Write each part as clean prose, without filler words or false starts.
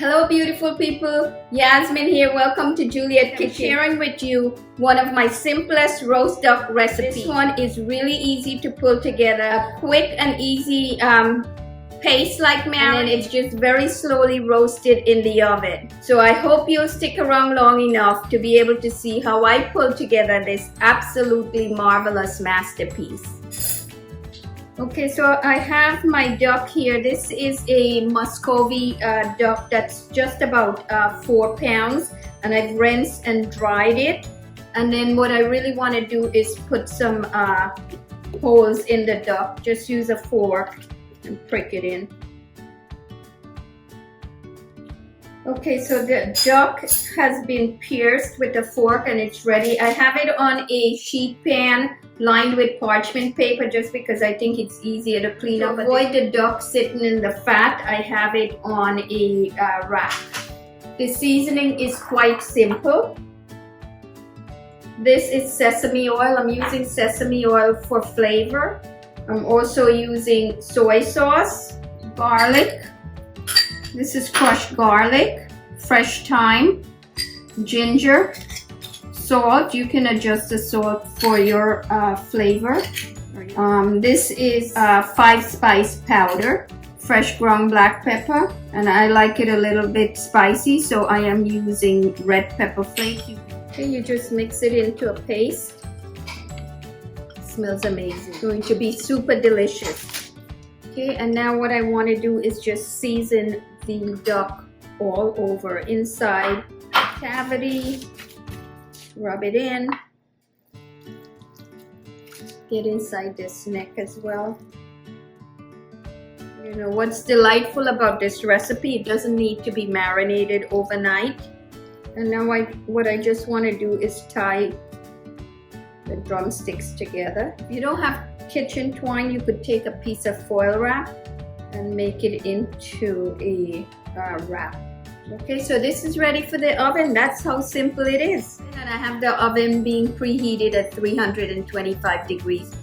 Hello beautiful people, Yasmin here. Welcome to Juliet Kitchen. I'm sharing with you one of my simplest roast duck recipes. This one is really easy to pull together, a quick and easy paste like marinade, and it's just very slowly roasted in the oven. So I hope you'll stick around long enough to be able to see how I pull together this absolutely marvelous masterpiece. Okay, so I have my duck here. This is a Muscovy duck that's just about 4 pounds, and I've rinsed and dried it. And then what I really want to do is put some holes in the duck. Just use a fork and prick it in. Okay, so the duck has been pierced with a fork and it's ready. I have it on a sheet pan lined with parchment paper just because I think it's easier to clean up. To avoid the duck sitting in the fat, I have it on a rack. The seasoning is quite simple. This is sesame oil. I'm using sesame oil for flavor. I'm also using soy sauce, garlic. This is crushed garlic, fresh thyme, ginger, salt. You can adjust the salt for your flavor. This is 5-spice powder, fresh ground black pepper, and I like it a little bit spicy, so I am using red pepper flakes. Okay, you just mix it into a paste. It smells amazing. It's going to be super delicious. Okay, and now what I want to do is just season the duck all over, inside the cavity. Rub it in. Get inside this neck as well. You know what's delightful about this recipe? It doesn't need to be marinated overnight. And now what I just want to do is tie the drumsticks together. If you don't have kitchen twine, you could take a piece of foil wrap and make it into a wrap. Okay, so this is ready for the oven. That's how simple it is. And I have the oven being preheated at 325 degrees.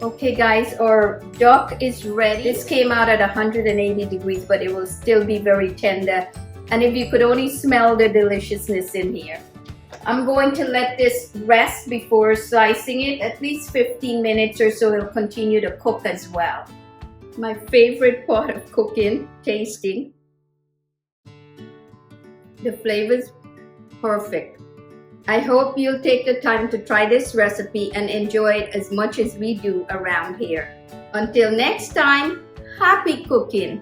Okay guys, our duck is ready. This came out at 180 degrees, but it will still be very tender. And if you could only smell the deliciousness in here. I'm going to let this rest before slicing it, at least 15 minutes or so. It'll continue to cook as well. My favorite part of cooking, tasting. The flavor's perfect. I hope you'll take the time to try this recipe and enjoy it as much as we do around here. Until next time, happy cooking!